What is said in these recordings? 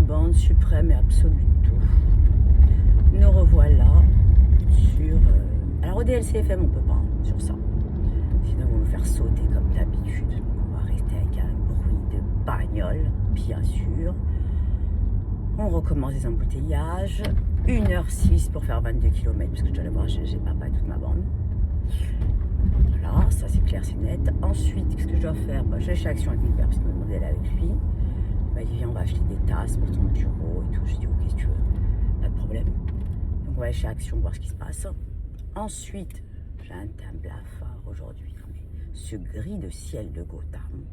ma bande suprême et absolue de tout. Nous revoilà sur... Alors au DLCFM on peut pas, sur ça. Sinon on va nous faire sauter comme d'habitude. On va rester avec un bruit de bagnole, bien sûr. On recommence les embouteillages. 1h06 pour faire 22 km, parce que je dois aller voir j'ai papa et toute ma bande. Voilà, ça c'est clair, c'est net. Ensuite, qu'est-ce que je dois faire? Je vais chez Action avec mon père, parce qu'il m'a demandé d'aller avec lui. Il m'a dit viens, on va acheter des tasses pour ton bureau et tout. J'ai dit ok, si tu veux, pas de problème. Donc on va aller chez Action voir ce qui se passe. Ensuite, j'ai un teint blafard aujourd'hui. Mais ce gris de ciel de Gotham,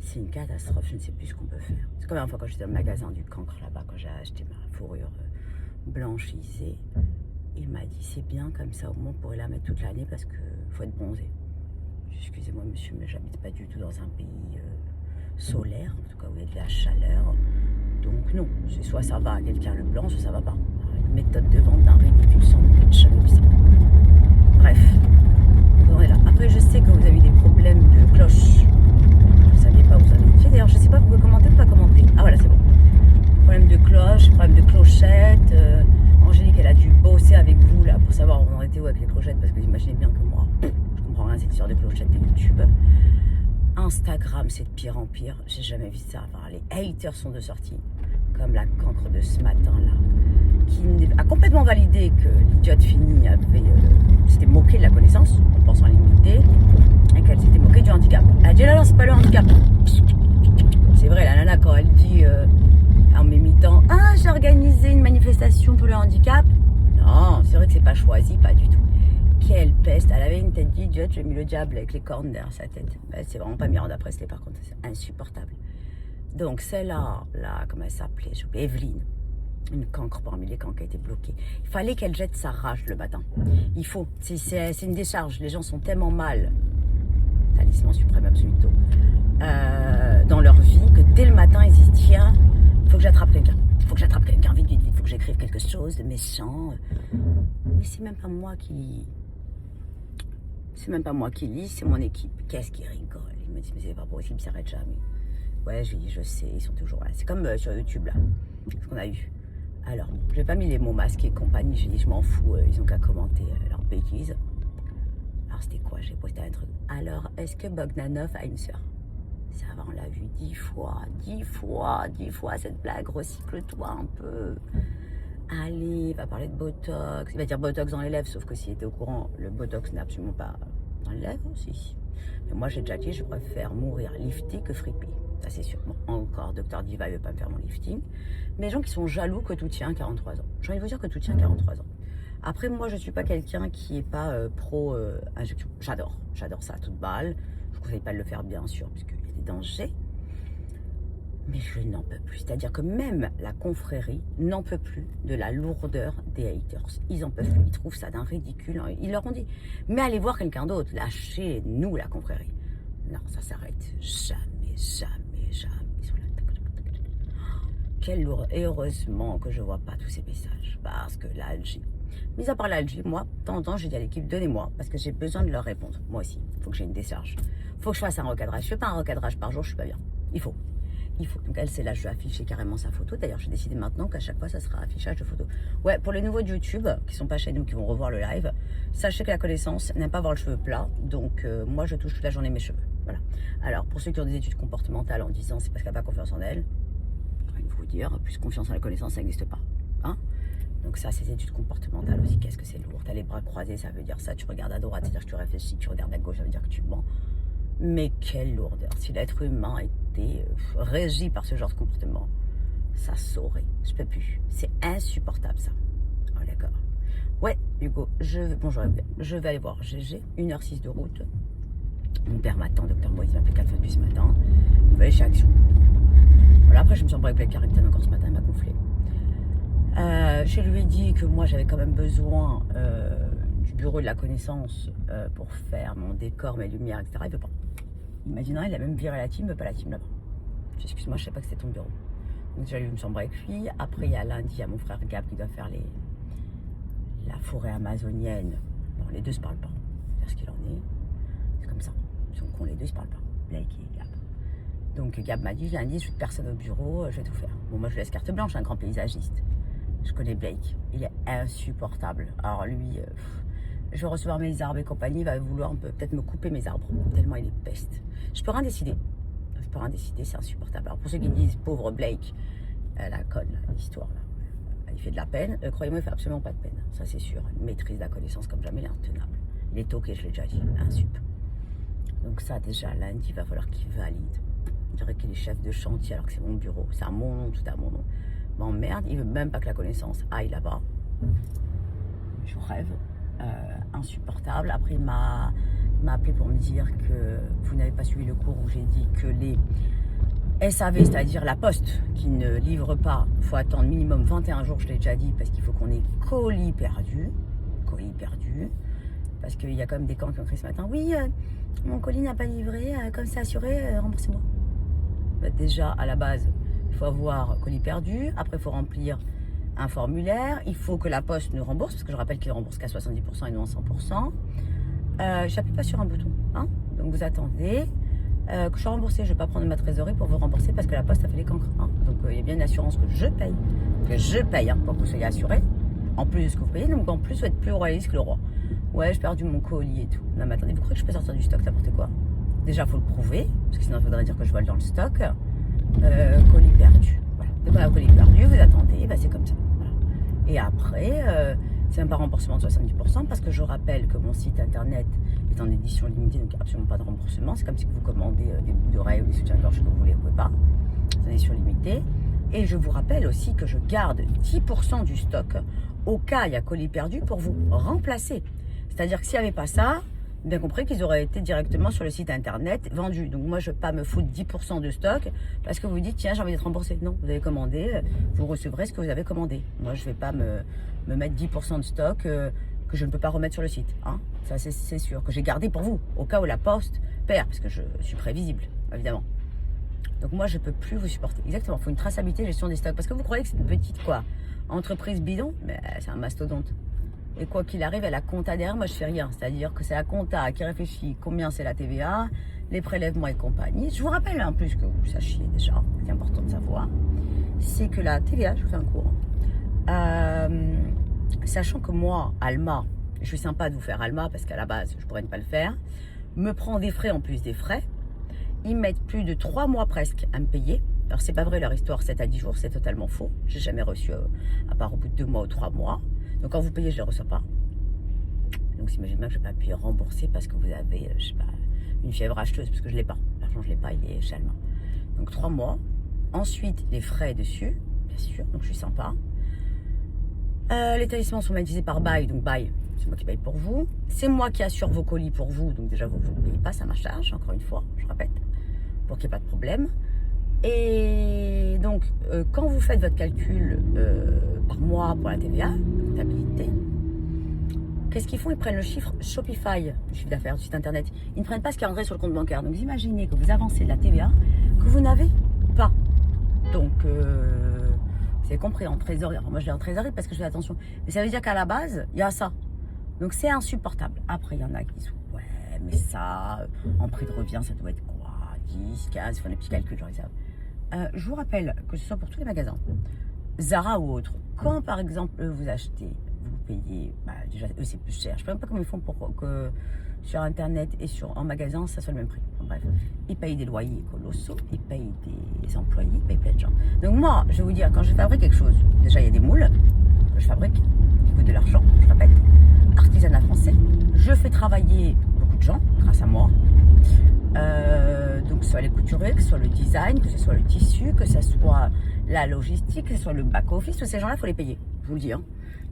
c'est une catastrophe, je ne sais plus ce qu'on peut faire. C'est comme la fois quand j'étais dans le magasin du Cancre là-bas, quand j'ai acheté ma fourrure blanchisée. Il m'a dit c'est bien comme ça, au moins on pourrait la mettre toute l'année parce qu'il faut être bronzé. Excusez-moi monsieur, mais j'habite pas du tout dans un pays solaire, en tout cas où il y a de la chaleur. Donc non, c'est soit ça va à quelqu'un le blanc, soit ça va pas. Une méthode de vente d'un ridicule sans jamais vu ça. Bref, vous aurez là. Après je sais que vous avez des problèmes de cloche. Je ne savais pas où vous avez fait. D'ailleurs je sais pas, vous pouvez commenter ou pas commenter. Ah voilà c'est bon. Problème de cloche, problème de clochette. Angélique elle a dû bosser avec vous là pour savoir où on en était où avec les clochettes parce que vous imaginez bien que moi je comprends rien à cette histoire de clochettes de YouTube. Instagram c'est de pire en pire, j'ai jamais vu ça. Enfin, les haters sont de sortie, comme la cancre de ce matin là, qui a complètement validé que l'idiote Fini avait s'était moqué de la connaissance en pensant limiter et qu'elle s'était moquée du handicap. Elle a dit non, c'est pas le handicap. C'est vrai, la nana quand elle dit en m'imitant ah j'ai organisé une manifestation pour le handicap. Non, c'est vrai que c'est pas choisi, pas du tout. Quelle peste, elle avait une tête d'idiote, j'ai mis le diable avec les cornes derrière sa tête. Ben, c'est vraiment pas Miranda Presley par contre, c'est insupportable. Donc celle-là, là, comment elle s'appelait, j'ai oublié, Evelyne, une cancre parmi les cancres qui a été bloquée. Il fallait qu'elle jette sa rage le matin. Il faut, c'est une décharge, les gens sont tellement mal, talisman suprême absoluto, dans leur vie que dès le matin ils disent tiens, il faut que j'attrape quelqu'un. Il faut que j'attrape quelqu'un, vite, il faut que j'écrive quelque chose de méchant. Mais c'est même pas moi qui lis. C'est même pas moi qui lis, c'est mon équipe. Qu'est-ce qui rigole? Il me dit, mais c'est pas possible, ça s'arrête jamais. Ouais, je lui dis, je sais, ils sont toujours là. C'est comme sur YouTube, là, ce qu'on a eu. Alors, bon, j'ai pas mis les mots masqués et compagnie, j'ai dit, je m'en fous, ils ont qu'à commenter leurs bêtises. Alors, c'était quoi? J'ai posté un truc. Alors, est-ce que Bogdanov a une sœur? Ça va, on l'a vu 10 fois, cette blague, recycle-toi un peu. Allez, il va parler de Botox. Il va dire Botox dans les lèvres, sauf que s'il était au courant, le Botox n'est absolument pas dans les lèvres aussi. Mais moi, j'ai déjà dit, je préfère mourir lifté que fripé. Ça, c'est sûr. Bon, encore, Dr Diva, il ne veut pas me faire mon lifting. Mais les gens qui sont jaloux que tout tient à 43 ans. J'ai envie de vous dire que tout tient à 43 ans. Après, moi, je ne suis pas quelqu'un qui n'est pas pro-injection. J'adore ça à toute balle. Je ne conseille pas de le faire, bien sûr, parce qu'il y a des dangers. Mais je n'en peux plus. C'est-à-dire que même la confrérie n'en peut plus de la lourdeur des haters. Ils en peuvent plus. Ils trouvent ça d'un ridicule. Ils leur ont dit, mais allez voir quelqu'un d'autre. Lâchez-nous la confrérie. Non, ça s'arrête jamais. Ils sont là. Quelle lourde. Et heureusement que je ne vois pas tous ces messages. Parce que l'Algie. Mis à part l'Algie, moi, de temps en temps, je dis à l'équipe, donnez-moi. Parce que j'ai besoin de leur répondre. Moi aussi. Il faut que j'ai une décharge. Il faut que je fasse un recadrage. Je ne fais pas un recadrage par jour, je ne suis pas bien. Il faut. Donc elle, c'est là, je vais afficher carrément sa photo. D'ailleurs, j'ai décidé maintenant qu'à chaque fois, ça sera affichage de photos. Ouais, pour les nouveaux de YouTube, qui sont pas chez nous, qui vont revoir le live, sachez que la connaissance n'aime pas avoir le cheveu plat. Donc, moi, je touche toute la journée mes cheveux. Voilà. Alors, pour ceux qui ont des études comportementales en disant c'est parce qu'elle n'a pas confiance en elle, j'ai envie de vous dire, plus confiance en la connaissance, ça n'existe pas. Hein? Donc ça, c'est études comportementales aussi. Qu'est-ce que c'est lourd? T'as les bras croisés, ça veut dire ça. Tu regardes à droite, c'est-à-dire que tu réfléchis. Tu regardes à gauche, ça veut dire que tu mens. Mais quelle lourdeur. Si l'être humain était régi par ce genre de comportement, ça saurait. Je peux plus. C'est insupportable, ça. Oh, d'accord. Ouais, Hugo, bonjour, je vais aller voir GG. 1h06 de route. Mon père m'attend, docteur Moïse m'a appelé 4 fois depuis ce matin. Il va aller chez Action. Voilà, après, je me suis embrouillée avec la Caractère encore ce matin, elle m'a gonflé. Je lui ai dit que moi, j'avais quand même besoin du bureau de la connaissance pour faire mon décor, mes lumières, etc. Il veut pas. Il m'a dit non, il a même viré la team, il veut pas la team là-bas. Excuse-moi, je sais pas que c'était ton bureau. Donc j'allais me chambrer avec lui. Après, il y a lundi, il y a mon frère Gab qui doit faire la forêt amazonienne. Bon, les deux se parlent pas. C'est ce qu'il en est. C'est comme ça. Ils sont cons, les deux se parlent pas. Blake et Gab. Donc Gab m'a dit, lundi, je suis personne au bureau, je vais tout faire. Bon, moi je laisse carte blanche, un grand paysagiste. Je connais Blake, il est insupportable. Alors lui, je vais recevoir mes arbres et compagnie, il va vouloir peut-être me couper mes arbres, tellement il est peste. Je peux rien décider. Je peux rien décider, c'est insupportable. Alors pour ceux qui disent, pauvre Blake, la conne, l'histoire là. Il fait de la peine. Croyez-moi, il fait absolument pas de peine. Ça, c'est sûr. Il maîtrise la connaissance comme jamais, il est intenable. Il est toqué, je l'ai déjà dit. Insup. Donc ça, déjà, lundi, il va falloir qu'il valide. Je dirais qu'il est chef de chantier alors que c'est mon bureau. C'est à mon nom, tout à mon nom. M'emmerde, il veut même pas que la connaissance aille là-bas. Je rêve. Insupportable. Après, il m'a appelé pour me dire que vous n'avez pas suivi le cours où j'ai dit que les SAV, c'est-à-dire la poste qui ne livre pas, il faut attendre minimum 21 jours, je l'ai déjà dit, parce qu'il faut qu'on ait colis perdu. Colis perdu. Parce qu'il y a quand même des camps qui ont écrit ce matin. Oui, mon colis n'a pas livré, comme c'est assuré, remboursez-moi. Bah, déjà, à la base, il faut avoir colis perdu. Après, il faut remplir un formulaire. Il faut que la poste nous rembourse, parce que je rappelle qu'il ne rembourse qu'à 70% et non à 100%. Je n'appuie pas sur un bouton. Hein, donc, vous attendez. Que je suis remboursée, je ne vais pas prendre ma trésorerie pour vous rembourser parce que la poste a fait les cancres. Hein. Donc il y a bien une assurance que je paye hein, pour que vous soyez assuré, en plus de ce que vous payez. Donc en plus, vous êtes plus royaliste que le roi. Ouais, j'ai perdu mon colis et tout. Non mais attendez, vous croyez que je peux sortir du stock n'importe quoi? Déjà, il faut le prouver, parce que sinon il faudrait dire que je vole dans le stock. Colis perdu. Voilà. Donc voilà, colis perdu, vous attendez, bah, c'est comme ça. Voilà. Et après, c'est même pas remboursement de 70% parce que je rappelle que mon site internet est en édition limitée, donc absolument pas de remboursement. C'est comme si vous commandez des bouts d'oreilles ou des soutiens-gorge que vous voulez, vous pouvez pas. C'est en édition limitée. Et je vous rappelle aussi que je garde 10% du stock au cas il y a colis perdu pour vous remplacer. C'est-à-dire que s'il n'y avait pas ça, bien compris qu'ils auraient été directement sur le site internet vendus. Donc moi, je ne vais pas me foutre 10% de stock parce que vous dites, tiens, j'ai envie d'être remboursé. Non, vous avez commandé, vous recevrez ce que vous avez commandé. Moi, je ne vais pas me mettre 10% de stock que je ne peux pas remettre sur le site. Hein. Ça, c'est sûr, que j'ai gardé pour vous, au cas où la poste perd, parce que je suis prévisible, évidemment. Donc moi, je ne peux plus vous supporter. Exactement, il faut une traçabilité, gestion des stocks. Parce que vous croyez que c'est une petite entreprise bidon, mais c'est un mastodonte. Et quoi qu'il arrive, elle a compta derrière, moi je fais rien. C'est-à-dire que c'est la compta qui réfléchit combien c'est la TVA, les prélèvements et compagnie. Je vous rappelle en plus que vous sachiez déjà, c'est important de savoir, c'est que la TVA, je vous fais un cours, sachant que moi, Alma, je suis sympa de vous faire Alma parce qu'à la base, je pourrais ne pas le faire, me prend des frais en plus des frais. Ils mettent plus de 3 mois presque à me payer. Alors c'est pas vrai leur histoire 7 à 10 jours, c'est totalement faux. J'ai jamais reçu, à part au bout de 2 mois ou 3 mois. Donc quand vous payez, je ne les reçois pas. Donc s'imagine bien que je ne vais pas pu rembourser parce que vous avez, je sais pas, une fièvre acheteuse, parce que je ne l'ai pas. L'argent, je ne l'ai pas, il est chez Alma. Donc 3 mois. Ensuite, les frais dessus, bien sûr, donc je suis sympa. Les taillissements sont magnétisés par Buy, donc Buy, c'est moi qui paye pour vous. C'est moi qui assure vos colis pour vous, donc déjà vous ne payez pas, ça ma charge, encore une fois, je répète, pour qu'il n'y ait pas de problème. Et donc, quand vous faites votre calcul par mois pour la TVA, la comptabilité, qu'est-ce qu'ils font? Ils prennent le chiffre Shopify, le chiffre d'affaires du site internet. Ils ne prennent pas ce qui est rentré sur le compte bancaire. Donc, vous imaginez que vous avancez de la TVA que vous n'avez pas. Donc, vous avez compris, en trésorerie. Alors, moi, je l'ai en trésorerie parce que je fais attention. Mais ça veut dire qu'à la base, il y a ça. Donc, c'est insupportable. Après, il y en a qui sont, ouais, mais ça, en prix de revient, ça doit être quoi? 10, 15, ils font des petits calculs, genre ils savent. Je vous rappelle que ce soit pour tous les magasins, Zara ou autres, quand par exemple vous achetez, vous payez, bah, déjà eux c'est plus cher. Je ne sais même pas comment ils font pour que sur internet et en magasin ça soit le même prix. Enfin, bref, ils payent des loyers colossaux, ils payent des employés, ils payent plein de gens. Donc moi, je vais vous dire, quand je fabrique quelque chose, déjà il y a des moules que je fabrique qui coûtent de l'argent, je répète, artisanat français. Je fais travailler beaucoup de gens grâce à moi. Donc que ce soit les couturiers, que ce soit le design, que ce soit le tissu, que ce soit la logistique, que ce soit le back-office, tous ces gens-là, il faut les payer. Je vous le dis, hein.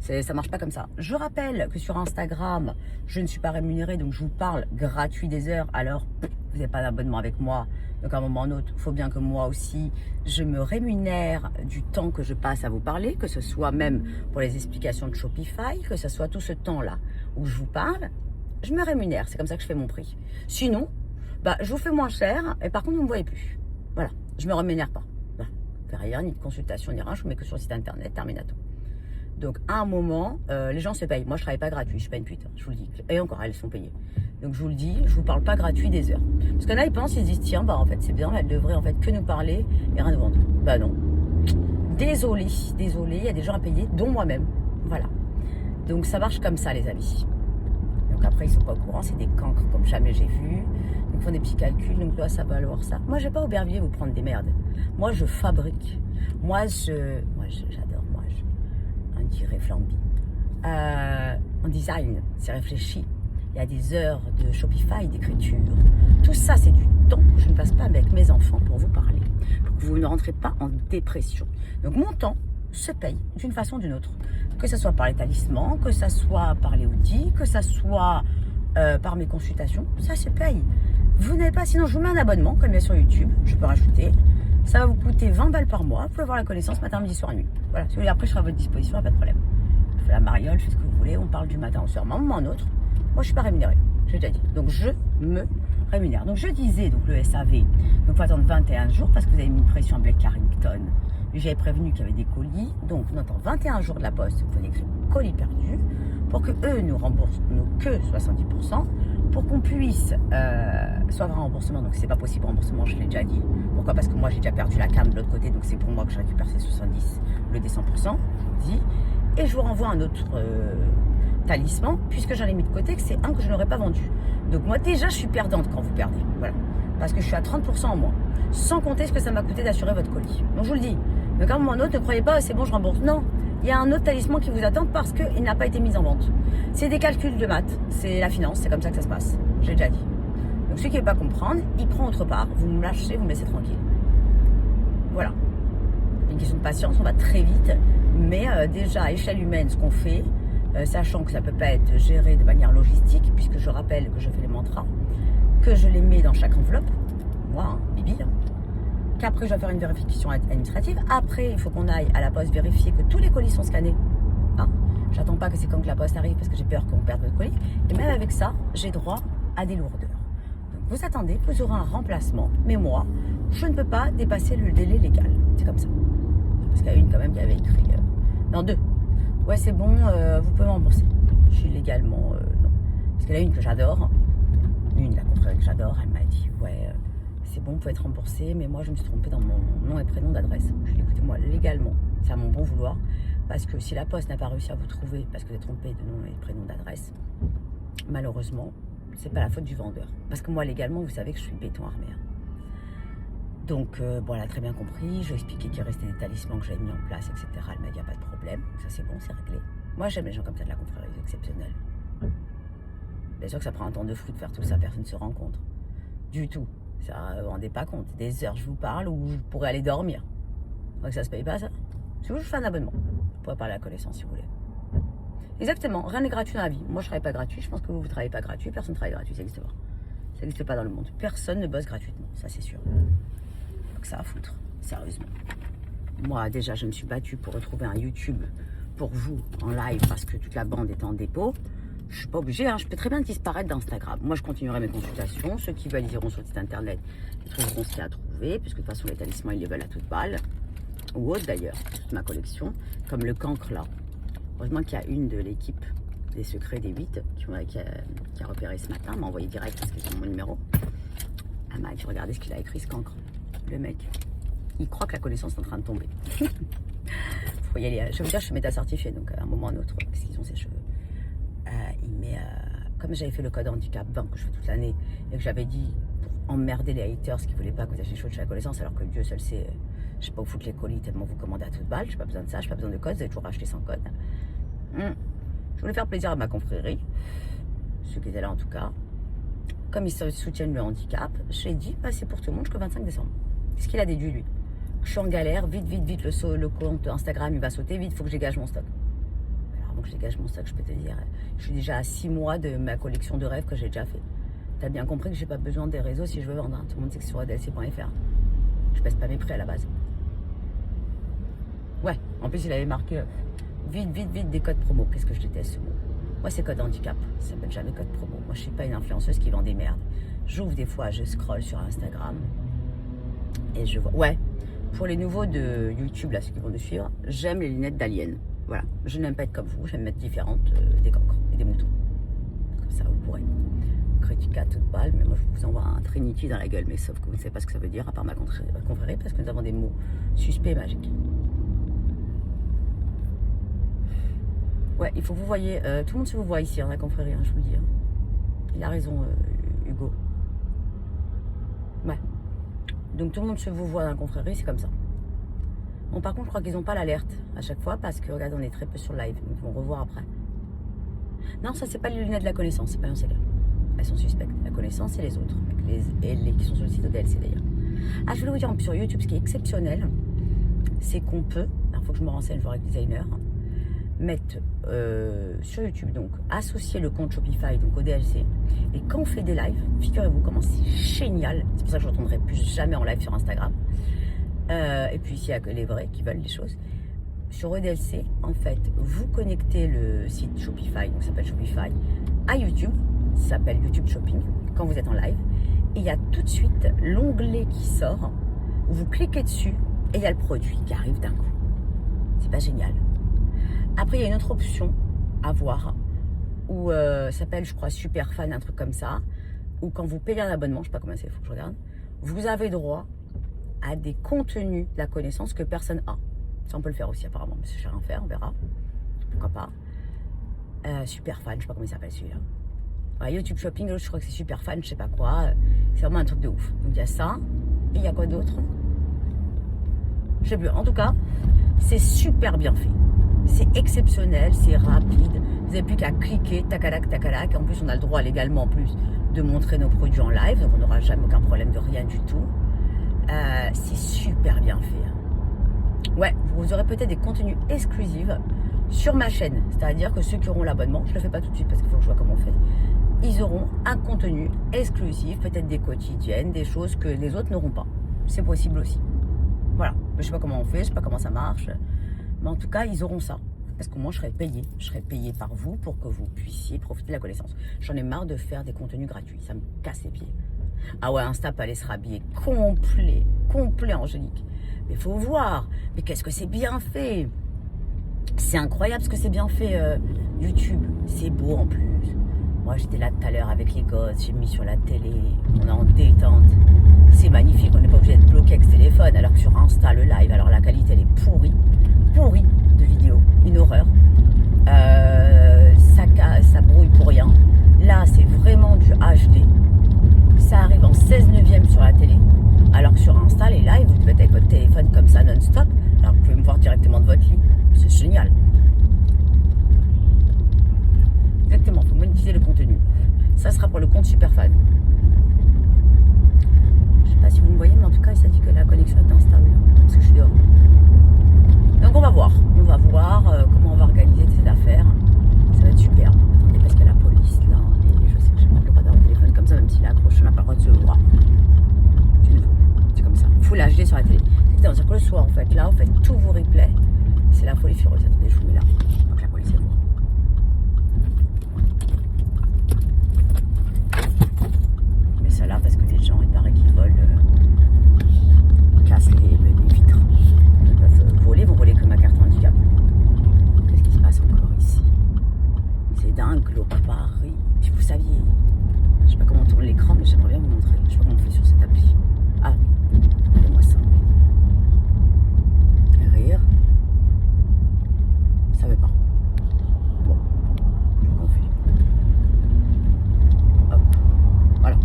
Ça marche pas comme ça. Je rappelle que sur Instagram, je ne suis pas rémunérée, donc je vous parle gratuit des heures. Alors, vous n'avez pas d'abonnement avec moi. Donc à un moment ou un autre, il faut bien que moi aussi, je me rémunère du temps que je passe à vous parler, que ce soit même pour les explications de Shopify, que ce soit tout ce temps-là où je vous parle, je me rémunère. C'est comme ça que je fais mon prix. Sinon, bah, je vous fais moins cher et par contre, vous ne me voyez plus. Voilà, je ne me rémunère pas. Voilà. Derrière, ni de consultation, ni rien, je ne mets que sur le site internet, terminato. Donc, à un moment, les gens se payent. Moi, je travaille pas gratuit, je suis pas une pute, je vous le dis. Et encore, elles sont payées. Donc, je vous le dis, je vous parle pas gratuit des heures. Parce que là, ils pensent, ils se disent, tiens, bah, en fait, c'est bien, elle devrait, en fait, que nous parler et rien nous vendre. Bah, non. Désolé, il y a des gens à payer, dont moi-même. Voilà. Donc, ça marche comme ça, les amis. Donc, après, ils sont pas au courant, c'est des cancres comme jamais j'ai vu. Donc, ils font des petits calculs, donc là, ça va valoir ça. Moi, je vais pas Aubervilliers vous prendre des merdes. Moi, je fabrique. Moi, j'adore, on dirait Flamby. En design, c'est réfléchi. Il y a des heures de Shopify, d'écriture. Tout ça, c'est du temps que je ne passe pas avec mes enfants pour vous parler. Pour que vous ne rentrez pas en dépression. Donc, mon temps se paye d'une façon ou d'une autre. Que ce soit par les talismans, que ce soit par les outils, que ce soit par mes consultations, ça se paye. Vous n'avez pas, sinon je vous mets un abonnement, comme il y a sur YouTube, je peux rajouter. Ça va vous coûter 20 balles par mois. Vous pouvez avoir la connaissance matin, midi, soir, nuit. Voilà, si vous voulez, après, je serai à votre disposition, pas de problème. Je fais la mariole, je fais ce que vous voulez, on parle du matin au soir, mais un moment ou un autre. Moi, je ne suis pas rémunérée, j'ai déjà dit. Donc, je me rémunère. Donc, je disais, donc le SAV, donc il faut attendre 21 jours parce que vous avez mis une pression à Black Carrington. J'avais prévenu qu'il y avait des colis. Donc, on attend 21 jours de la poste, vous pouvez écrire colis perdu pour que eux nous remboursent que 70%. Pour qu'on puisse soit avoir un remboursement, donc si c'est pas possible remboursement, je l'ai déjà dit. Pourquoi? Parce que moi j'ai déjà perdu la cam de l'autre côté, donc c'est pour moi que je récupère ces 70, le des 100%, dit. Et je vous renvoie un autre talisman, puisque j'en ai mis de côté, que c'est un que je n'aurais pas vendu. Donc moi déjà je suis perdante quand vous perdez, voilà. Parce que je suis à 30% en moins, sans compter ce que ça m'a coûté d'assurer votre colis. Donc je vous le dis, donc à un moment ou un autre, ne croyez pas, c'est bon, je rembourse. Non, il y a un autre talisman qui vous attend parce qu'il n'a pas été mis en vente. C'est des calculs de maths, c'est la finance, c'est comme ça que ça se passe. J'ai déjà dit. Donc celui qui ne veut pas comprendre, il prend autre part, vous me lâchez, vous me laissez tranquille. Voilà. Une question de patience, on va très vite, mais déjà à échelle humaine, ce qu'on fait, sachant que ça ne peut pas être géré de manière logistique, puisque je rappelle que je fais les mantras, que je les mets dans chaque enveloppe, moi, hein, Bibi, hein, qu'après je vais faire une vérification administrative, après il faut qu'on aille à la poste vérifier que tous les colis sont scannés, hein. J'attends pas que c'est quand que la poste arrive parce que j'ai peur qu'on perde votre colis, et même avec ça, j'ai droit à des lourdeurs. Donc vous attendez, vous aurez un remplacement, mais moi, je ne peux pas dépasser le délai légal, c'est comme ça. Parce qu'il y a une quand même qui avait écrit, non, 2. Ouais, c'est bon, vous pouvez me rembourser. Je suis légalement, non. Parce qu'il y en a une que j'adore, la confrère que j'adore, elle m'a dit, ouais, c'est bon, vous pouvez être remboursé, mais moi je me suis trompée dans mon nom et prénom d'adresse. Je lui ai dit, écoutez, moi, légalement, c'est à mon bon vouloir, parce que si la poste n'a pas réussi à vous trouver, parce que vous êtes trompé de nom et prénom d'adresse, malheureusement, c'est pas la faute du vendeur. Parce que moi, légalement, vous savez que je suis béton armé. Donc, bon, elle a très bien compris. Je lui ai expliqué qu'il restait des talismans que j'avais mis en place, etc. Elle m'a dit, il n'y a pas de problème. Ça, c'est bon, c'est réglé. Moi, j'aime les gens comme ça de la confrérie, exceptionnelle. Bien sûr que ça prend un temps de fou de faire tout ça. Personne ne se rencontre. Du tout. Ça, vous ne vous rendez pas compte. Des heures, je vous parle, où je pourrais aller dormir. Donc, ça se paye pas, ça. Si vous, je fais un abonnement. Vous pourrez parler à la connaissance, si vous voulez. Exactement. Rien n'est gratuit dans la vie. Moi, je ne travaille pas gratuit. Je pense que vous ne travaillez pas gratuit. Personne ne travaille gratuit. Ça n'existe pas. Ça n'existe pas dans le monde. Personne ne bosse gratuitement. Ça, c'est sûr. Donc, ça à foutre. Sérieusement. Moi, déjà, je me suis battue pour retrouver un YouTube pour vous en live parce que toute la bande est en dépôt. Je ne suis pas obligée, hein. Je peux très bien disparaître d'Instagram. Moi, je continuerai mes consultations. Ceux qui veulent, ils iront sur le site internet. Ils trouveront ce qu'il y a à trouver, puisque de toute façon, les talismans, ils les veulent à toute balle. Ou autre d'ailleurs, toute ma collection. Comme le cancre là. Heureusement qu'il y a une de l'équipe des secrets des 8 qui a repéré ce matin, m'a envoyé direct parce qu'ils ont mon numéro. Elle m'a dit, regardez ce qu'il a écrit, ce cancre. Le mec, il croit que la connaissance est en train de tomber. Faut y aller. Je veux dire, je suis méta certifiée, donc à un moment ou à un autre, parce qu'ils ont ses cheveux. Il met, comme j'avais fait le code handicap 20 que je fais toute l'année, et que j'avais dit pour emmerder les haters qui ne voulaient pas que vous achetiez chaud de chez la connaissance, alors que Dieu seul sait, je sais pas où foutre les colis tellement vous commandez à toute balle, j'ai pas besoin de ça, j'ai pas besoin de code, vous avez toujours acheté sans code. Je voulais faire plaisir à ma confrérie, ceux qui étaient là en tout cas. Comme ils soutiennent le handicap, j'ai dit, bah, c'est pour tout le monde jusqu'au 25 décembre. C'est ce qu'il a déduit, lui. Je suis en galère, vite, le compte Instagram, il va sauter, vite, il faut que je dégage mon stock. Alors, avant que je dégage mon stock, je peux te dire, je suis déjà à 6 mois de ma collection de rêves que j'ai déjà fait. Tu as bien compris que j'ai pas besoin des réseaux si je veux vendre. Hein. Tout le monde sait que c'est sur adlc.fr. Je baisse pas mes prix à la base. Ouais, en plus, il avait marqué vite, des codes promo. Qu'est-ce que je déteste ce mot. Moi, c'est code handicap. Ça s'appelle jamais code promo. Moi, je suis pas une influenceuse qui vend des merdes. J'ouvre des fois, je scrolle sur Instagram et je vois. Ouais, pour les nouveaux de YouTube, là, ceux qui vont nous suivre, j'aime les lunettes d'Alien. Voilà, je n'aime pas être comme vous, j'aime être différente des cancres et des moutons. Comme ça, vous pourrez critiquer à toute balle, mais moi je vous envoie un Trinity dans la gueule, mais sauf que vous ne savez pas ce que ça veut dire, à part ma confrérie, parce que nous avons des mots suspects et magiques. Ouais, il faut que vous voyez, tout le monde se vous voit ici dans la confrérie, hein, je vous le dis. Hein. Il a raison, Hugo. Ouais. Donc tout le monde se vous voit dans la confrérie, c'est comme ça. Bon, par contre, je crois qu'ils n'ont pas l'alerte à chaque fois parce que, regarde, on est très peu sur le live. Donc, ils vont revoir après. Non, ça, c'est pas les lunettes de la connaissance. C'est pas lancé là. Elles sont suspectes. La connaissance, c'est les autres. Les qui sont sur le site de DLC d'ailleurs. Ah, je voulais vous dire, sur YouTube, ce qui est exceptionnel, c'est qu'on peut, il faut que je me renseigne, je vois avec le designer, mettre sur YouTube, donc, associer le compte Shopify donc au DLC. Et quand on fait des lives, figurez-vous comment c'est génial. C'est pour ça que je ne retournerai plus jamais en live sur Instagram. Et puis s'il y a que les vrais qui veulent des choses. Sur EDLC, en fait, vous connectez le site Shopify, donc ça s'appelle Shopify, à YouTube, ça s'appelle YouTube Shopping, quand vous êtes en live. Et il y a tout de suite l'onglet qui sort, où vous cliquez dessus, et il y a le produit qui arrive d'un coup. C'est pas génial. Après, il y a une autre option à voir, où ça s'appelle, je crois, Superfan, un truc comme ça, où quand vous payez un abonnement, je sais pas combien c'est, il faut que je regarde, vous avez droit à des contenus de la connaissance que personne a. Ça, on peut le faire aussi apparemment, mais je sais rien faire, on verra. Pourquoi pas. Superfan, je sais pas comment il s'appelle celui-là. Ouais, YouTube Shopping, je crois que c'est Superfan, je sais pas quoi. C'est vraiment un truc de ouf. Donc il y a ça. Et il y a quoi d'autre? Je sais plus. En tout cas, c'est super bien fait. C'est exceptionnel, c'est rapide. Vous n'avez plus qu'à cliquer, tacalac, tacalac. En plus, on a le droit légalement en plus de montrer nos produits en live. Donc on n'aura jamais aucun problème de rien du tout. C'est super bien fait. Ouais, vous aurez peut-être des contenus exclusifs sur ma chaîne. C'est-à-dire que ceux qui auront l'abonnement, je ne le fais pas tout de suite parce qu'il faut que je vois comment on fait, ils auront un contenu exclusif, peut-être des quotidiennes, des choses que les autres n'auront pas. C'est possible aussi. Voilà, je ne sais pas comment on fait, je ne sais pas comment ça marche. Mais en tout cas, ils auront ça. Parce que moi, je serai payée. Je serai payée par vous pour que vous puissiez profiter de la connaissance. J'en ai marre de faire des contenus gratuits. Ça me casse les pieds. Ah ouais, Insta peut aller se rhabiller complet Angélique. Mais faut voir. Mais qu'est-ce que c'est bien fait. C'est incroyable ce que c'est bien fait YouTube. C'est beau en plus. Moi j'étais là tout à l'heure avec les gosses, j'ai mis sur la télé, on est en détente. C'est magnifique, on n'est pas obligé d'être bloqué avec ce téléphone. Alors que sur Insta, le live, alors la qualité elle est pourrie de vidéo, une horreur. Ça brouille pour rien. Là c'est vraiment du HD. Ça arrive en 16/9 sur la télé. Alors que sur Insta, les lives, vous devez être avec votre téléphone comme ça non-stop. Alors que vous pouvez me voir directement de votre lit. C'est génial. Exactement, il faut monétiser le contenu. Ça sera pour le compte Superfan. Je ne sais pas si vous me voyez, mais en tout cas, il s'est dit que la connexion est instable. Parce que je suis dehors. Donc on va voir. On va voir comment on va organiser cette affaire. Ça va être super. Attendez, parce que la police, là, et je sais que j'ai pas le droit d'avoir le téléphone comme ça, même s'il est accroché, on n'a pas le droit de se voir. C'est comme ça. Full HD sur la télé. C'est-à-dire que le soir, en fait, là, vous faites tous vos replays. C'est la folie furieuse. Attendez, je vous mets là. Donc la police est loin. Je mets ça là parce que les gens, il paraît qu'ils volent, cassent les vitres. Ils peuvent voler, vont voler que ma carte handicap. Qu'est-ce qui se passe encore ici? C'est dingue, l'eau Paris. Si vous saviez, je sais pas comment on tourne l'écran, mais j'aimerais bien vous montrer. Je sais pas comment on fait sur cette appli. Ah, regardez-moi ça. Rire. Ça veut pas. Bon, je vous confie. Hop, voilà.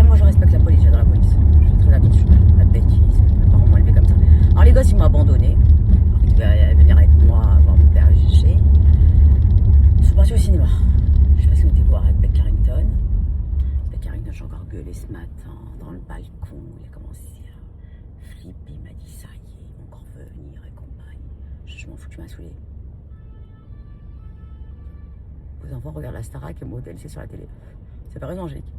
Moi je respecte la police, j'adore la police. Je fais très attention, pas de bêtises. Mes parents m'ont élevé comme ça. Alors les gosses ils m'ont abandonné. Ils devaient venir avec moi voir mon père Gégé. Ils sont partis au cinéma. Je sais pas si vous étiez voir avec Beck Carrington. Beck Carrington, j'ai encore gueulé ce matin dans le balcon. Il a commencé à flipper. Il m'a dit ça y est, ils vont encore venir et compagnie. Je m'en fous, tu m'as saoulé. Vos enfants regardent la Starac et moi DLC sur la télé. C'est pas raison, Angélique.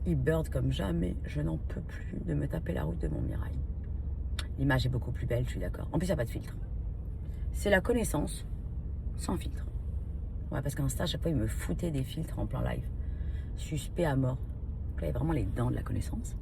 Ils bird comme jamais. Je n'en peux plus de me taper la route de Montmirail. L'image est beaucoup plus belle, je suis d'accord. En plus, il n'y a pas de filtre. C'est la connaissance sans filtre. Ouais, parce qu'Insta, à chaque fois, il me foutait des filtres en plein live. Suspect à mort. Donc là, il y a vraiment les dents de la connaissance.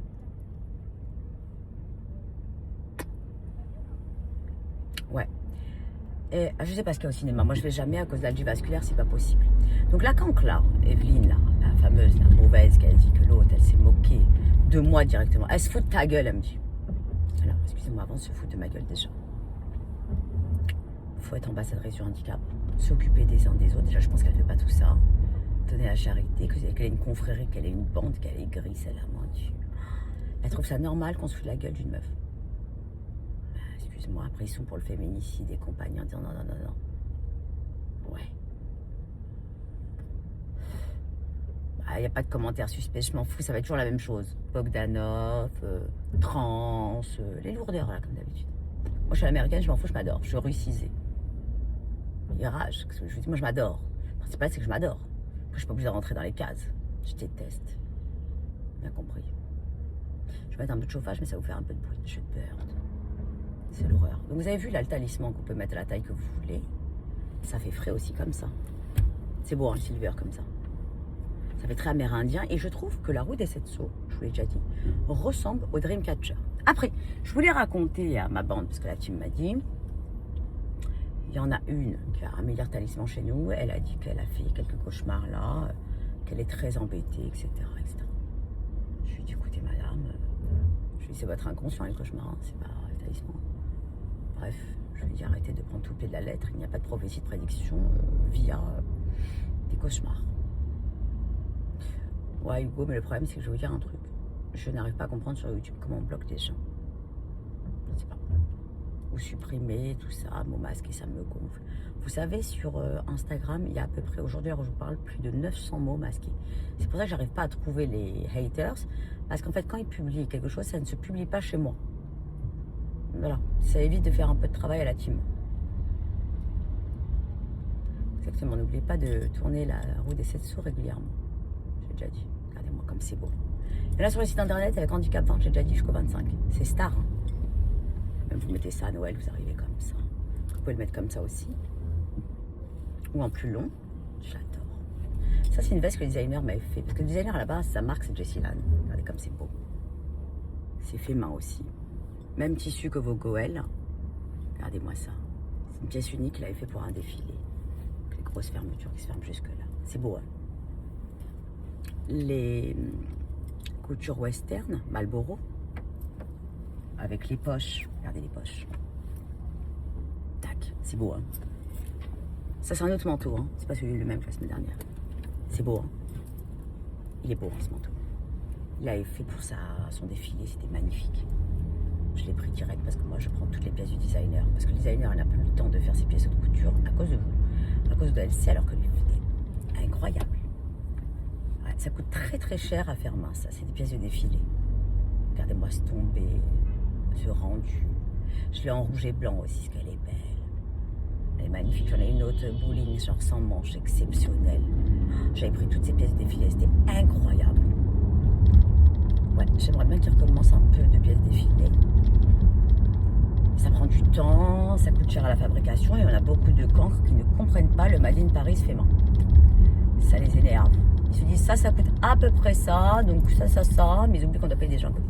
Et je sais pas ce qu'il y a au cinéma. Moi, je vais jamais à cause de l'algie vasculaire, c'est pas possible. Donc la canque là, Evelyne là, la fameuse, la mauvaise, qui a dit que l'autre, elle s'est moquée de moi directement. Elle se fout de ta gueule, elle me dit. Alors, excusez-moi, avant de se foutre de ma gueule déjà. Faut être ambassadrice du handicap, s'occuper des uns des autres. Déjà, je pense qu'elle fait pas tout ça. Donner la charité, qu'elle ait une confrérie, qu'elle ait une bande, qu'elle ait gris, celle-là, mon Dieu. Elle trouve ça normal qu'on se fout de la gueule d'une meuf. Excuse-moi, après ils sont pour le féminicide et compagnie en disant non, non, non, non. Ouais. Il n'y a pas de commentaires suspects, je m'en fous, ça va être toujours la même chose. Bogdanov, trans, les lourdeurs là, comme d'habitude. Moi je suis américaine, je m'en fous, je m'adore, je suis russisée. Il rage, je vous dis, moi je m'adore. Le principal c'est que je m'adore. Après je suis pas obligée de rentrer dans les cases. Je déteste. Bien compris. Je vais mettre un peu de chauffage, mais ça va vous faire un peu de bruit. Je vais perdre. C'est l'horreur. Donc vous avez vu là le talisman qu'on peut mettre à la taille que vous voulez. Ça fait frais aussi comme ça. C'est beau, hein, le silver comme ça. Ça fait très amérindien. Et je trouve que la roue des 7 sauts, je vous l'ai déjà dit, ressemble au Dreamcatcher. Après, je voulais raconter à ma bande, parce que la team m'a dit, il y en a une qui a un meilleur talisman chez nous. Elle a dit qu'elle a fait quelques cauchemars là, qu'elle est très embêtée, etc., etc. Je lui ai dit, écoutez madame, je lui ai dit, c'est votre inconscient les cauchemars, hein, c'est pas le talisman. Bref, je lui ai dit, arrêtez de prendre tout le pied de la lettre. Il n'y a pas de prophétie de prédiction via des cauchemars. Ouais Hugo, mais le problème c'est que je vais vous dire un truc. Je n'arrive pas à comprendre sur YouTube comment on bloque des gens. Je ne sais pas. Ou supprimer tout ça, mots masqués, ça me gonfle. Vous savez, sur Instagram, il y a à peu près, aujourd'hui, alors je vous parle, plus de 900 mots masqués. C'est pour ça que j'arrive pas à trouver les haters. Parce qu'en fait, quand ils publient quelque chose, ça ne se publie pas chez moi. Voilà, ça évite de faire un peu de travail à la team. Exactement, n'oubliez pas de tourner la roue des 7 sauts régulièrement. J'ai déjà dit, regardez-moi comme c'est beau. Et là sur le site internet avec handicap 20, j'ai déjà dit jusqu'au 25. C'est star. Hein. Même vous mettez ça à Noël, vous arrivez comme ça. Vous pouvez le mettre comme ça aussi. Ou en plus long. J'adore. Ça c'est une veste que le designer m'avait fait. Parce que le designer à la base, sa marque c'est Jessie Lan. Regardez comme c'est beau. C'est fait main aussi. Même tissu que vos goëls. Regardez-moi ça. C'est une pièce unique qu'il avait fait pour un défilé. Les grosses fermetures qui se ferment jusque là. C'est beau, hein. Les coutures western, Marlboro, avec les poches. Regardez les poches. Tac, c'est beau, hein. Ça c'est un autre manteau, hein. C'est pas celui le même que la semaine dernière. C'est beau, hein. Il est beau, hein, ce manteau. Il avait fait pour son défilé, c'était magnifique. Je l'ai pris direct parce que moi je prends toutes les pièces du designer. Parce que le designer n'a plus le temps de faire ses pièces de couture à cause de vous, à cause de LC, alors que lui c'était incroyable. Ouais, ça coûte très très cher à faire main, ça. C'est des pièces de défilé. Regardez-moi ce tombé, ce rendu. Je l'ai en rouge et blanc aussi, parce qu'elle est belle. Elle est magnifique. J'en ai une autre bowling, genre sans manche, exceptionnelle. J'avais pris toutes ces pièces de défilé, c'était incroyable. Ouais, j'aimerais bien qu'il recommence un peu de pièces défilées. Ça prend du temps, ça coûte cher à la fabrication et on a beaucoup de cancres qui ne comprennent pas le Made in Paris fait main. Ça les énerve. Ils se disent ça coûte à peu près ça, donc ça, mais ils oublient qu'on doit payer des gens à côté.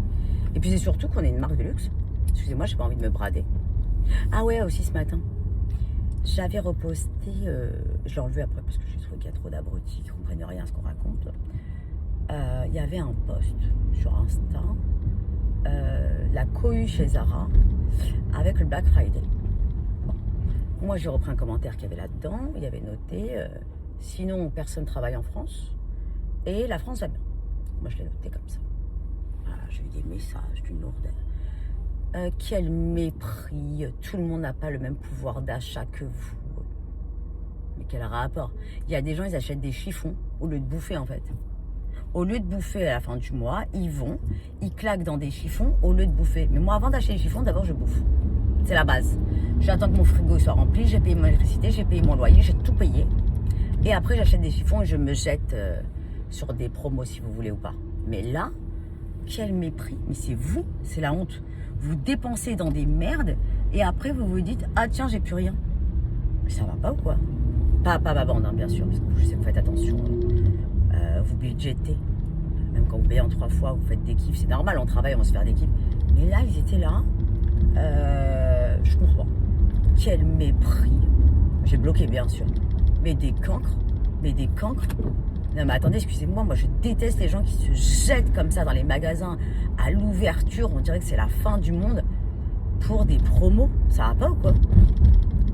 Et puis c'est surtout qu'on est une marque de luxe. Excusez-moi, j'ai pas envie de me brader. Ah ouais, aussi ce matin, j'avais reposté, je l'ai enlevé après parce que je trouve qu'il y a trop d'abrutis qui ne comprennent rien à ce qu'on raconte. Il y avait un post sur Insta, la cohue chez Zara avec le Black Friday. Bon. Moi j'ai repris un commentaire qu'il y avait là-dedans, il y avait noté sinon personne travaille en France et la France va bien. Moi je l'ai noté comme ça. Voilà, j'ai eu des messages d'une lourdeur. Quel mépris, tout le monde n'a pas le même pouvoir d'achat que vous. Mais quel rapport? Il y a des gens, ils achètent des chiffons au lieu de bouffer en fait. Au lieu de bouffer à la fin du mois, ils claquent dans des chiffons au lieu de bouffer. Mais moi, avant d'acheter les chiffons, d'abord, je bouffe. C'est la base. J'attends que mon frigo soit rempli, j'ai payé mon électricité, j'ai payé mon loyer, j'ai tout payé. Et après, j'achète des chiffons et je me jette sur des promos, si vous voulez ou pas. Mais là, quel mépris. Mais c'est vous, c'est la honte. Vous dépensez dans des merdes et après, vous vous dites, ah tiens, j'ai plus rien. Mais ça va pas ou quoi? Pas ma bande, hein, bien sûr, parce que je sais que vous faites attention. Vous budgétez. Même quand vous payez en 3 fois, vous faites des kiffs. C'est normal, on travaille, on va se faire des kiffs. Mais là, ils étaient là. Je comprends pas. Quel mépris. J'ai bloqué, bien sûr. Mais des cancres. Non mais attendez, excusez-moi, moi je déteste les gens qui se jettent comme ça dans les magasins à l'ouverture. On dirait que c'est la fin du monde pour des promos. Ça va pas ou quoi?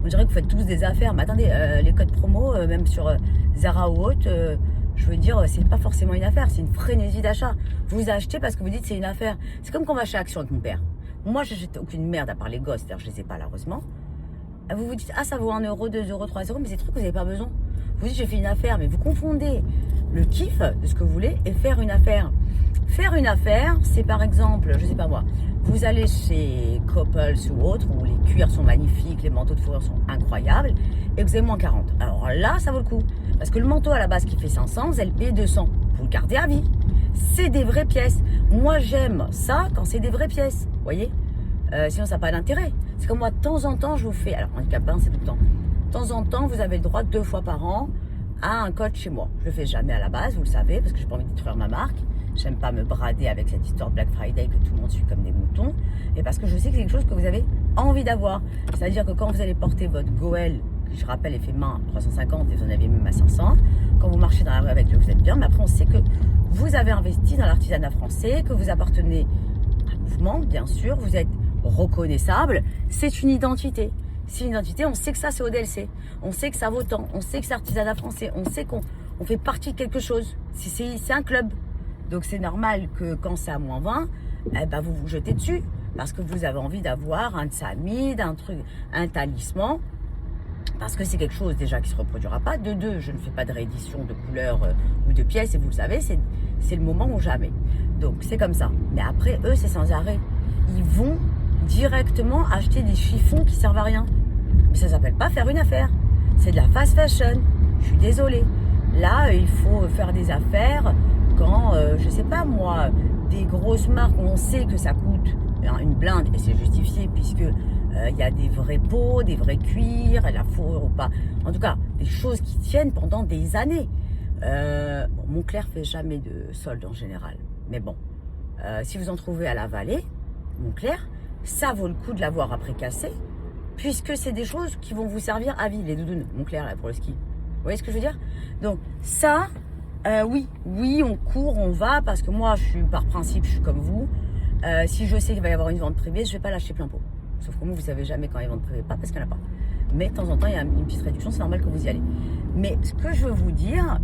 On dirait que vous faites tous des affaires. Mais attendez, les codes promo, même sur Zara ou autre, je veux dire, c'est pas forcément une affaire, c'est une frénésie d'achat. Vous achetez parce que vous dites c'est une affaire. C'est comme quand on va chez Action avec mon père. Moi, je n'achète aucune merde à part les gosses, d'ailleurs je les ai pas malheureusement. Vous vous dites, ah ça vaut 1 euro, 2 euros, 3 euros, mais c'est des trucs que vous n'avez pas besoin. Vous dites, j'ai fait une affaire, mais vous confondez le kiff de ce que vous voulez et faire une affaire. Faire une affaire, c'est par exemple, je sais pas moi, vous allez chez Coppels ou autre, où les cuirs sont magnifiques, les manteaux de fourrure sont incroyables, et vous avez moins 40. Alors là, ça vaut le coup. Parce que le manteau à la base qui fait 500, vous allez le payer 200. Vous le gardez à vie. C'est des vraies pièces. Moi, j'aime ça quand c'est des vraies pièces. Vous voyez? Sinon, ça n'a pas d'intérêt. C'est comme moi, de temps en temps, je vous fais. Alors, handicap 1, c'est tout le temps. De temps en temps, vous avez le droit 2 fois par an à un code chez moi. Je le fais jamais à la base, vous le savez, parce que j'ai pas envie de détruire ma marque. J'aime pas me brader avec cette histoire de Black Friday que tout le monde suit comme des moutons. Et parce que je sais que c'est quelque chose que vous avez envie d'avoir. C'est-à-dire que quand vous allez porter votre Goël, qui je rappelle est fait main 350 et vous en avez même à 500, quand vous marchez dans la rue avec eux, vous êtes bien. Mais après, on sait que vous avez investi dans l'artisanat français, que vous appartenez à un mouvement, bien sûr, vous êtes reconnaissable, c'est une identité. C'est une identité, on sait que ça c'est au DLC, on sait que ça vaut tant, on sait que c'est artisanat français, on sait qu'on fait partie de quelque chose. C'est un club. Donc c'est normal que quand c'est à moins 20, eh ben vous vous jetez dessus. Parce que vous avez envie d'avoir un tsamid, un truc, un talisman. Parce que c'est quelque chose déjà qui ne se reproduira pas. De deux, je ne fais pas de réédition de couleurs ou de pièces. Et vous le savez, c'est le moment ou jamais. Donc c'est comme ça. Mais après, eux, c'est sans arrêt. Ils vont directement acheter des chiffons qui servent à rien. Mais ça ne s'appelle pas faire une affaire. C'est de la fast fashion. Je suis désolée. Là, il faut faire des affaires quand, je sais pas moi, des grosses marques où on sait que ça coûte une blinde, et c'est justifié puisque il y a des vrais peaux, des vrais cuirs, la fourrure ou pas. En tout cas, des choses qui tiennent pendant des années. Bon, Moncler fait jamais de solde en général. Mais bon, si vous en trouvez à la Vallée, Moncler, ça vaut le coup de l'avoir après cassé, puisque c'est des choses qui vont vous servir à vie. Les doudounes, Moncler là pour le ski. Vous voyez ce que je veux dire? Donc ça, oui, on court, on va, parce que moi, je suis par principe, je suis comme vous. Si je sais qu'il va y avoir une vente privée, je ne vais pas l'acheter plein pot. Sauf que moi, vous savez jamais quand il y a une vente privée, pas parce qu'il n'y en a pas. Mais de temps en temps, il y a une petite réduction, c'est normal que vous y allez. Mais ce que je veux vous dire,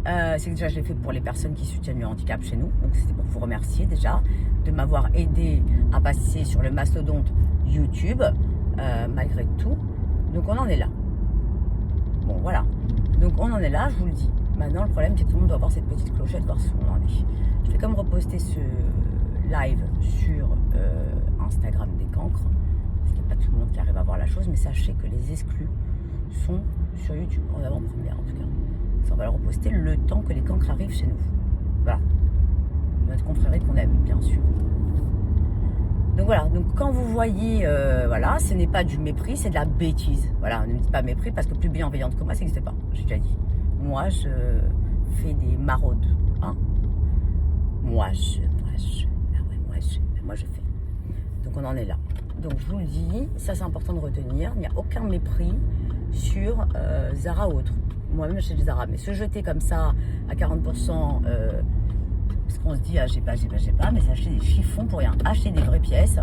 c'est que déjà, je l'ai fait pour les personnes qui soutiennent le handicap chez nous. Donc, c'était pour vous remercier déjà de m'avoir aidé à passer sur le mastodonte YouTube, malgré tout. Donc, on en est là. Bon, voilà. Donc, on en est là, je vous le dis. Maintenant, le problème, c'est que tout le monde doit avoir cette petite clochette, voir où on en est. Je vais comme reposter ce live sur Instagram des cancres, parce qu'il n'y a pas tout le monde qui arrive à voir la chose, mais sachez que les exclus sont sur YouTube, en avant-première en tout cas. Ça, on va le reposter le temps que les cancres arrivent chez nous. Voilà. Notre confrérie qu'on aime, bien sûr. Donc voilà, donc quand vous voyez, voilà, ce n'est pas du mépris, c'est de la bêtise. Voilà, ne me dites pas mépris parce que plus bienveillante que moi, ça n'existe pas. J'ai déjà dit. Moi, je fais des maraudes. Hein. Moi, je fais. Donc, on en est là. Donc, je vous le dis, ça, c'est important de retenir. Il n'y a aucun mépris sur Zara ou autre. Moi-même, j'achète des Zara. Mais se jeter comme ça à 40%, parce qu'on se dit, ah, j'ai pas, mais c'est acheter des chiffons pour rien. Acheter des vraies pièces.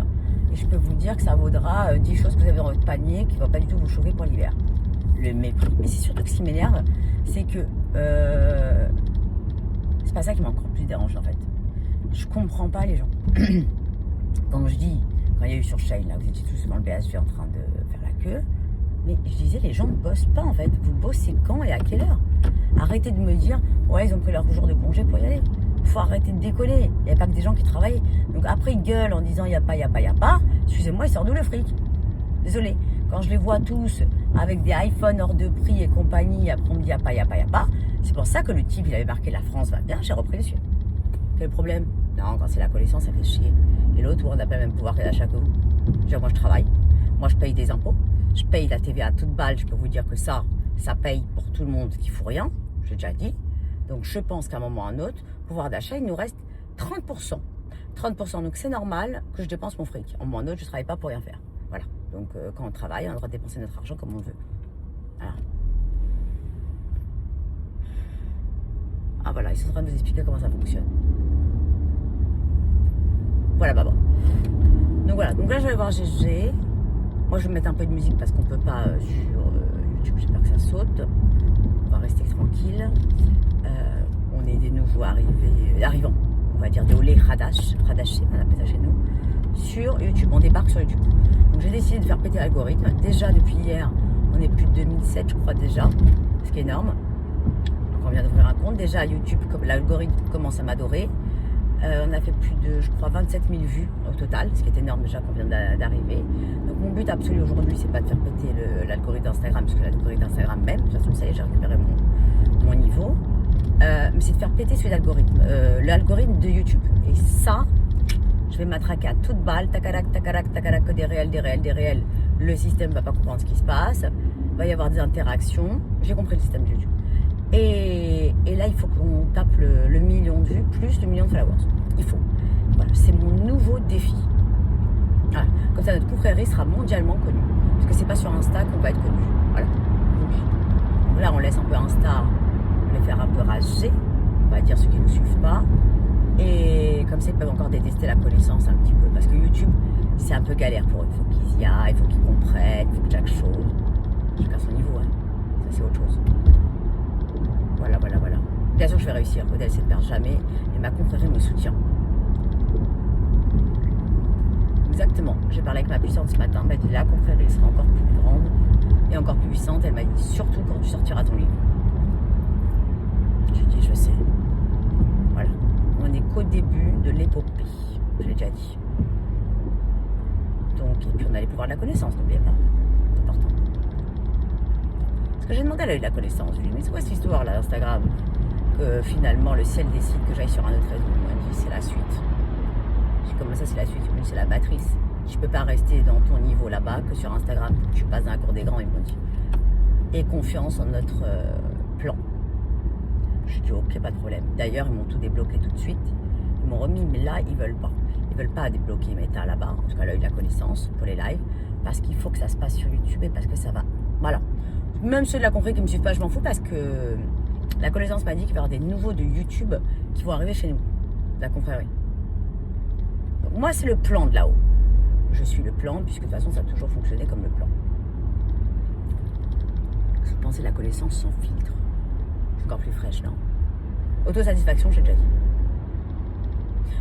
Et je peux vous dire que ça vaudra 10 choses que vous avez dans votre panier qui ne vont pas du tout vous chauffer pour l'hiver. Le mépris. Mais c'est surtout que ce qui m'énerve, c'est que c'est pas ça qui m'a encore plus dérangé en fait. Je comprends pas les gens. Quand je dis, quand il y a eu sur Shane, là, vous étiez tous dans le BSV en train de faire la queue, mais je disais, les gens ne bossent pas en fait. Vous bossez quand et à quelle heure? Arrêtez de me dire, ouais, ils ont pris leur jour de congé pour y aller. Faut arrêter de décoller. Il n'y a pas que des gens qui travaillent. Donc après, ils gueulent en disant, il n'y a pas. Excusez-moi, ils sortent d'où le fric? Désolé. Quand je les vois tous avec des iPhones hors de prix et compagnie, après on me dit, il n'y a pas. C'est pour ça que le type, il avait marqué la France va bien, j'ai repris dessus. Quel problème? Non, quand c'est la connaissance, ça fait chier. Et l'autre, on n'a pas le même pouvoir d'achat que vous. Déjà, moi, je travaille. Moi, je paye des impôts. Je paye la TVA à toute balle. Je peux vous dire que ça paye pour tout le monde qui fout rien. J'ai déjà dit. Donc, je pense qu'à un moment ou à un autre, pouvoir d'achat, il nous reste 30%. 30%. Donc, c'est normal que je dépense mon fric. À un moment ou à un autre, je ne travaille pas pour rien faire. Voilà. Donc, quand on travaille, on a le droit de dépenser notre argent comme on veut. Voilà. Ah voilà, ils sont en train de vous expliquer comment ça fonctionne. Voilà, bah bon. Donc voilà, donc là je vais voir GG. Moi je vais mettre un peu de musique parce qu'on peut pas sur YouTube, j'ai peur que ça saute. On va rester tranquille. On est des nouveaux arrivants, on va dire des olé radashés, on appelle ça chez nous, sur YouTube. On débarque sur YouTube. Donc j'ai décidé de faire péter l'algorithme. Déjà depuis hier, on est plus de 2007 je crois déjà, ce qui est énorme. Donc on vient d'ouvrir un compte. Déjà YouTube, l'algorithme commence à m'adorer. On a fait plus de, je crois, 27 000 vues au total, ce qui est énorme déjà qu'on vient d'arriver. Donc mon but absolu aujourd'hui, c'est pas de faire péter l'algorithme d'Instagram, parce que l'algorithme d'Instagram même, de toute façon ça y est, j'ai récupéré mon niveau. Mais c'est de faire péter celui d'algorithme, l'algorithme de YouTube. Et ça, je vais m'attraquer à toute balle, tacarac, que des réels. Le système va pas comprendre ce qui se passe, il va y avoir des interactions. J'ai compris le système de YouTube. Et là, il faut qu'on tape le million de vues plus le million de followers. Il faut. Voilà, c'est mon nouveau défi. Voilà. Comme ça, notre confrérie sera mondialement connue. Parce que c'est pas sur Insta qu'on va être connu. Voilà. Donc là, on laisse un peu Insta, on les faire un peu rager. On va dire ceux qui ne nous suivent pas. Et comme ça, ils peuvent encore détester la connaissance un petit peu. Parce que YouTube, c'est un peu galère pour eux. Il faut qu'ils y aillent, il faut qu'ils comprennent, il faut que chaque chose. Chacun son niveau, hein. Ça, c'est autre chose. Voilà. Bien sûr, je vais réussir. Modèle, c'est ne perd jamais. Et ma confrérie me soutient. Exactement. J'ai parlé avec ma puissante ce matin. Elle m'a dit la confrérie sera encore plus grande et encore plus puissante. Elle m'a dit surtout quand tu sortiras ton livre. J'ai dit, je sais. Voilà. On n'est qu'au début de l'épopée. Je l'ai déjà dit. Donc, et puis on a les pouvoirs de la connaissance, n'oubliez pas. C'est important. Parce que j'ai demandé à l'œil de la connaissance. Je lui ai dit, mais c'est quoi cette histoire là, Instagram? Que finalement le ciel décide que j'aille sur un autre réseau. Il m'a dit, c'est la suite. Je dis, comment ça, c'est la suite? Il m'a dit, c'est la matrice. Je peux pas rester dans ton niveau là-bas que sur Instagram. Tu passes dans la cour des grands, ils m'ont dit. Et confiance en notre plan. Je dis, ok, pas de problème. D'ailleurs, ils m'ont tout débloqué tout de suite. Ils m'ont remis, mais là, ils veulent pas. Ils veulent pas débloquer Meta là-bas, en tout cas l'œil de la connaissance pour les lives, parce qu'il faut que ça se passe sur YouTube et parce que ça va. Voilà. Même ceux de la confrérie qui me suivent pas, je m'en fous parce que la connaissance m'a dit qu'il va y avoir des nouveaux de YouTube qui vont arriver chez nous, la confrérie. Donc moi, c'est le plan de là-haut. Je suis le plan, puisque de toute façon, ça a toujours fonctionné comme le plan. Vous pensez la connaissance sans filtre. C'est encore plus fraîche, non? Autosatisfaction, j'ai déjà dit.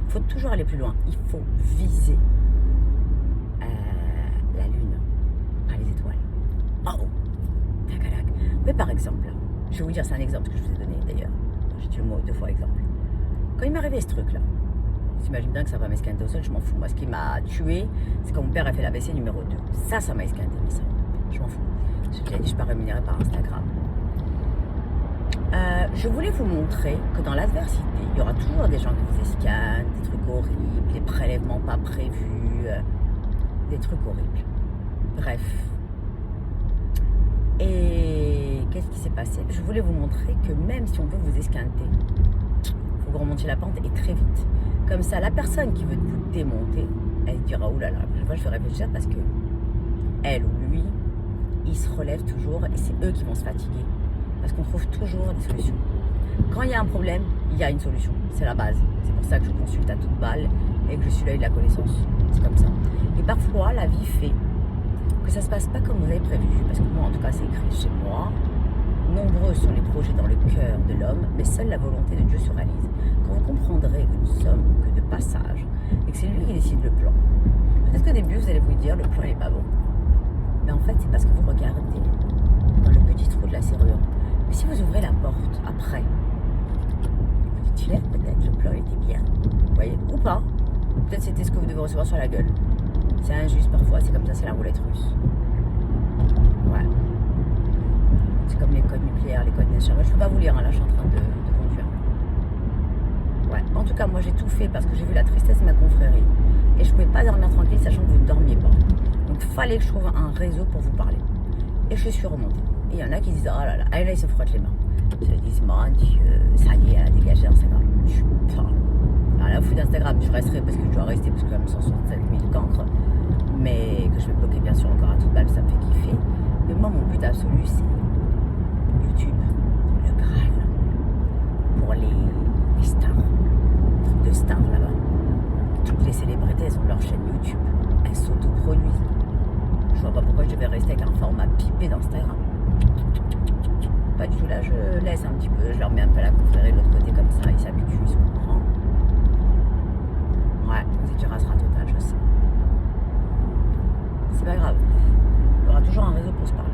Il faut toujours aller plus loin. Il faut viser la lune, pas les étoiles. Oh, tacalac. Mais par exemple, je vais vous dire, c'est un exemple que je vous ai donné d'ailleurs. J'ai dit le mot 2 fois exemple. Quand il m'est arrivé ce truc-là, j'imagine bien que ça va m'esquinter au sol, je m'en fous. Moi, ce qui m'a tué, c'est quand mon père a fait l'AVC numéro 2. Ça m'a esquinté, mais ça, je m'en fous. J'ai déjà dit, je ne suis pas rémunérée par Instagram. Je voulais vous montrer que dans l'adversité, il y aura toujours des gens qui vous escannent, des trucs horribles, des prélèvements pas prévus, des trucs horribles. Bref. Et qu'est-ce qui s'est passé? Je voulais vous montrer que même si on veut vous esquinter, il faut que vous remontiez la pente et très vite. Comme ça, la personne qui veut vous démonter, elle se dira, oulala, je vais réfléchir parce que elle ou lui, ils se relèvent toujours et c'est eux qui vont se fatiguer. Parce qu'on trouve toujours des solutions. Quand il y a un problème, il y a une solution. C'est la base. C'est pour ça que je consulte à toute balle et que je suis l'œil de la connaissance. C'est comme ça. Et parfois, la vie fait que ça ne se passe pas comme vous avez prévu. Parce que moi, en tout cas, c'est écrit chez moi. Nombreux sont les projets dans le cœur de l'homme, mais seule la volonté de Dieu se réalise. Quand vous comprendrez que nous sommes que de passage et que c'est lui qui décide le plan, peut-être qu'au début, vous allez vous dire le plan n'est pas bon. Mais en fait, c'est parce que vous regardez dans le petit trou de la serrure. Mais si vous ouvrez la porte après, vous dites hier peut-être le plan était bien, vous voyez, ou pas. Peut-être c'était ce que vous devez recevoir sur la gueule. C'est injuste parfois, c'est comme ça, c'est la roulette russe. Voilà. C'est comme les codes nucléaires, les codes nationaux. Je ne peux pas vous lire, hein, là je suis en train de conduire. Ouais. En tout cas, moi j'ai tout fait parce que j'ai vu la tristesse de ma confrérie. Et je ne pouvais pas dormir tranquille sachant que vous ne dormiez pas. Donc il fallait que je trouve un réseau pour vous parler. Et je suis remontée. Et il y en a qui disent, oh là là, et là ils se frottent les mains. Ils se disent, mon Dieu, ça y est, elle a dégagé Instagram. Je suis pas. Alors là, au fou d'Instagram, je resterai parce que je dois rester, parce que j'ai même 167 000 cancres. Mais que je vais bloquer bien sûr encore à toute balle, ça me fait kiffer. Mais moi, mon but absolu, c'est YouTube, le Graal, pour les stars, le truc de stars là-bas. Toutes les célébrités, elles ont leur chaîne YouTube, elles s'autoproduisent. Je vois pas pourquoi je devais rester avec un format pipé d'Instagram. Pas du tout, là je laisse un petit peu, je leur mets un peu la confrérie de l'autre côté comme ça, ils s'habituent, ils sont contents. Ouais, vous êtes du rasera total, je sais. C'est pas grave, il y aura toujours un réseau pour se parler.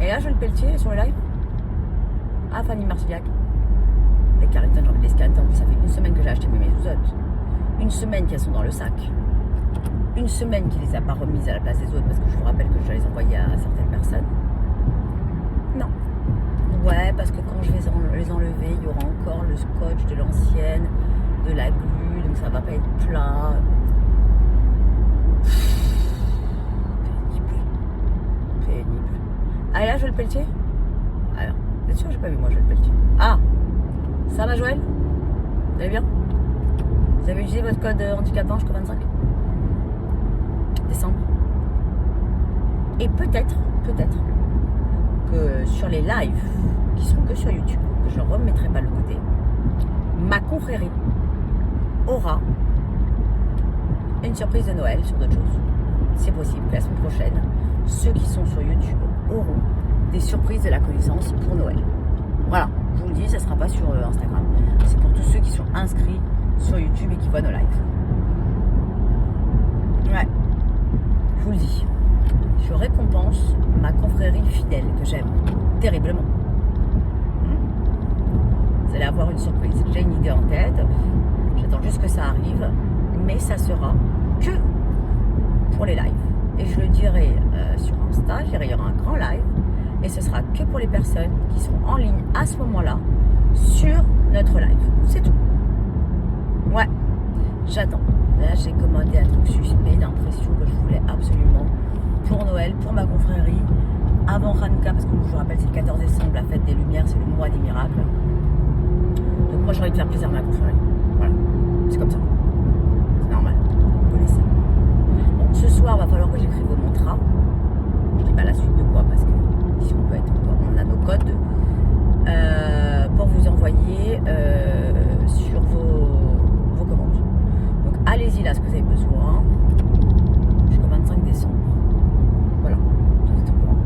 Et là, Joël Pelletier sur le live. Ah, Fanny Marcillac. Les Carrington, j'ai envie de les scanner. En plus, ça fait une semaine que j'ai acheté mes mésouzottes. Une semaine qu'elles sont dans le sac. Une semaine qu'il les a pas remises à la place des autres parce que je vous rappelle que je dois les envoyer à certaines personnes. Non. Ouais, parce que quand je vais les enlever, il y aura encore le scotch de l'ancienne, de la glu, donc ça va pas être plat. Pénible. Ah, et là, Joël Pelletier. Alors, vous êtes sûr que j'ai pas vu moi Joël Pelletier? Ah, ça va Joël? Vous allez bien? Vous avez utilisé votre code handicapant jusqu'au 25 décembre. Et peut-être que sur les lives qui seront que sur YouTube, que je ne remettrai pas de côté, ma confrérie aura une surprise de Noël sur d'autres choses. C'est possible que la semaine prochaine, ceux qui sont sur YouTube auront des surprises de la connaissance pour Noël. Voilà, je vous le dis, ça ne sera pas sur Instagram. C'est pour tous ceux qui sont inscrits sur YouTube et qui voient nos lives. Ouais, je vous le dis. Je récompense ma confrérie fidèle que j'aime terriblement. Vous allez avoir une surprise. J'ai une idée en tête. J'attends juste que ça arrive. Mais ça sera que pour les lives. Et je le dirai sur Insta. Il y aura un grand live. Et ce sera que pour les personnes qui seront en ligne à ce moment-là sur notre live. C'est tout. Ouais, j'attends. Là, j'ai commandé un truc suspect d'impression que je voulais absolument pour Noël, pour ma confrérie, avant Hanouka, parce que je vous rappelle, c'est le 14 décembre, la fête des Lumières, c'est le mois des miracles. Donc moi, j'ai envie de faire plaisir à ma confrérie. Voilà, c'est comme ça. C'est normal, vous connaissez. Donc ce soir, il va falloir que j'écrive au mantra. Je dis pas la suite de quoi, parce que si on peut être encore, on a nos codes, pour vous envoyer sur vos commandes. Donc allez-y là, ce que vous avez besoin, jusqu'au 25 décembre. Voilà, vous êtes au courant.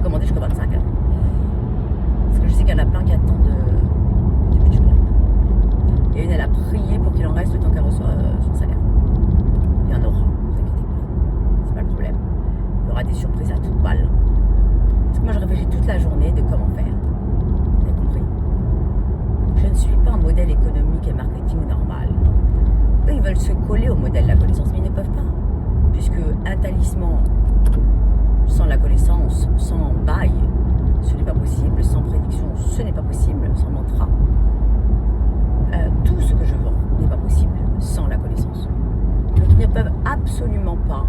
Commandez jusqu'au 25. Hein. Parce que je sais qu'il y en a plein qui attendent début du mois. Et une, elle a prié pour qu'il en reste le temps qu'elle reçoit son salaire. Il y en aura, ne vous inquiétez pas. C'est pas le problème. Il y aura des surprises à toute balle. Parce que moi, je réfléchis toute la journée de comment faire. Vous avez compris? Je ne suis pas un modèle économique et marketing normal. Eux, ils veulent se coller au modèle de la connaissance, mais ils ne peuvent pas. Puisque un talisman sans la connaissance, sans bail, ce n'est pas possible. Sans prédiction, ce n'est pas possible. Sans mantra. Tout ce que je vends n'est pas possible sans la connaissance. Donc, ils ne peuvent absolument pas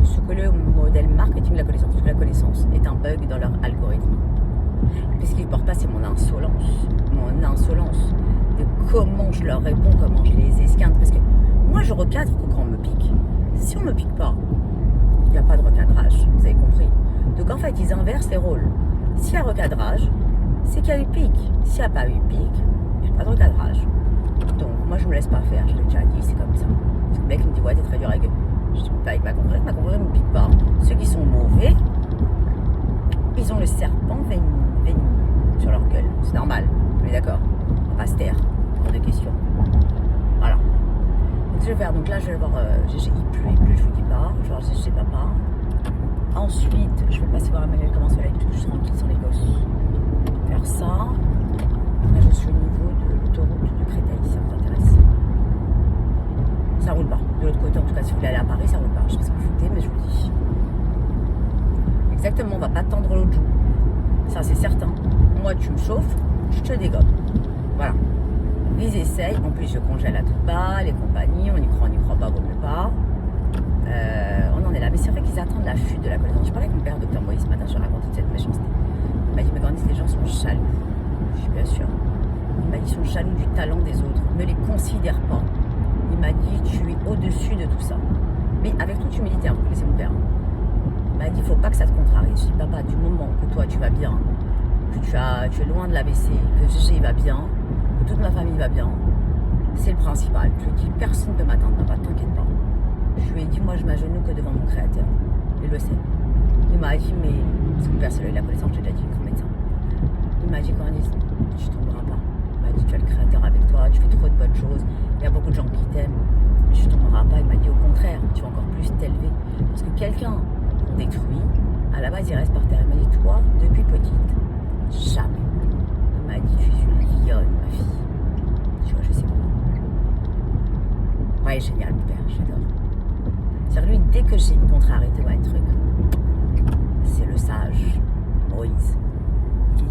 se coller au modèle marketing de la connaissance, parce que la connaissance est un bug dans leur algorithme. Et ce qu'ils ne portent pas, c'est mon insolence de comment je leur réponds, comment je les esquinte. Parce que moi, je recadre quand on me pique. Si on ne me pique pas, il n'y a pas de recadrage, vous avez compris. Donc en fait, ils inversent les rôles. S'il y a recadrage, c'est qu'il y a eu pique. S'il n'y a pas eu pique, il n'y a pas de recadrage. Donc moi, je ne me laisse pas faire, je l'ai déjà dit, c'est comme ça. Parce que le mec me dit, ouais, t'es très dur avec eux. Je dis pas avec ma confrérie ne me pique pas. Ceux qui sont mauvais, ils ont le serpent vénéneux sur leur gueule. C'est normal, on est d'accord. On va pas se taire, hors de question. Voilà. Donc je vais faire, donc là je vais voir GG, il pleut, je vous dis pas. Je vais voir GG papa. Ensuite, je vais passer voir Emmanuel comment ça va être, je suis tranquille sans les gosses. Faire ça. Là je suis au niveau de l'autoroute de Créteil, si ça vous intéresse. Ça roule pas. De l'autre côté, en tout cas, si vous voulez aller à Paris, ça roule pas. Je sais pas si vous foutez, mais je vous dis. Exactement, on va pas tendre l'autre joue. Ça, c'est certain. Moi, tu me chauffes, je te dégomme. Voilà. Ils essayent. En plus, je congèle à tout bas, les compagnies. On y croit pas, vaut mieux pas. On en est là. Mais c'est vrai qu'ils attendent la chute de la connaissance. Je parlais avec mon père, docteur Moïse, ce matin, je racontais cette méchanceté. Il m'a dit, mais Gandhi, les gens sont jaloux. Je suis bien sûr. Il m'a dit, ils sont jaloux du talent des autres. Ne les considère pas. Il m'a dit, tu es au-dessus de tout ça. Mais avec toute humilité, vous connaissez mon père. Il m'a dit, il ne faut pas que ça te contrarie. Je dis, papa, du moment que toi, tu vas bien, que tu es loin de l'AVC, que Gégé va bien, que toute ma famille va bien, c'est le principal. Je lui ai dit, personne ne peut m'atteindre, papa, t'inquiète pas. Je lui ai dit, moi, je m'agenouille que devant mon créateur. Il le sait. Il m'a dit, mais, parce que personne n'a eu la connaissance, j'ai déjà dit, grand médecin. Il m'a dit, Cornice, tu ne tomberas pas. Il m'a dit, tu as le créateur avec toi, tu fais trop de bonnes choses, il y a beaucoup de gens qui t'aiment, mais tu ne tomberas pas. Il m'a dit, au contraire, tu vas encore plus t'élever. Parce que quelqu'un qu'on détruit, à la base, il reste par terre. Il m'a dit, toi, depuis petite, jamais. Il m'a dit, tu es une lionne, ma fille. Tu vois, je sais pas. Ouais, génial, mon père, j'adore. C'est-à-dire, lui, dès que j'ai une contrariété ou un truc, c'est le sage, Moïse.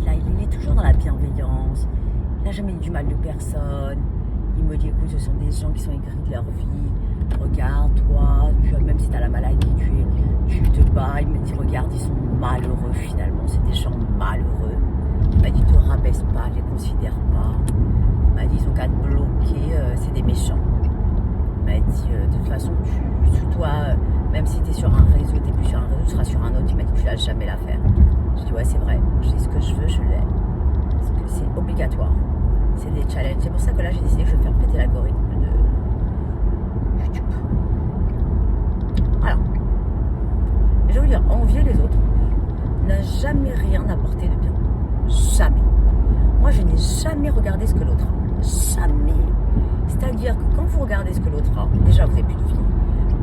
Il est toujours dans la bienveillance. Il n'a jamais eu du mal de personne. Il me dit, écoute, ce sont des gens qui sont aigris de leur vie. Regarde, toi, même si tu as la maladie, tu te bats. Il me dit, regarde, ils sont malheureux finalement. C'est des gens malheureux. Il m'a dit, te rabaisse pas, les considère pas. Il m'a dit, ils ont qu'à te bloquer, c'est des méchants. Il m'a dit, de toute façon, toi, même si tu es sur un réseau, tu n'es plus sur un réseau, tu seras sur un autre. Il m'a dit, tu ne lâches jamais l'affaire. Je dis, ouais, c'est vrai, j'ai ce que je veux, je l'ai. Parce que c'est obligatoire. C'est des challenges. C'est pour ça que là, j'ai décidé que je vais faire péter l'algorithme de YouTube. Voilà. Et je veux dire, envier les autres n'a jamais rien apporté de bien. Jamais. Moi, je n'ai jamais regardé ce que l'autre a. Jamais. C'est-à-dire que quand vous regardez ce que l'autre a, déjà, vous n'avez plus de vie.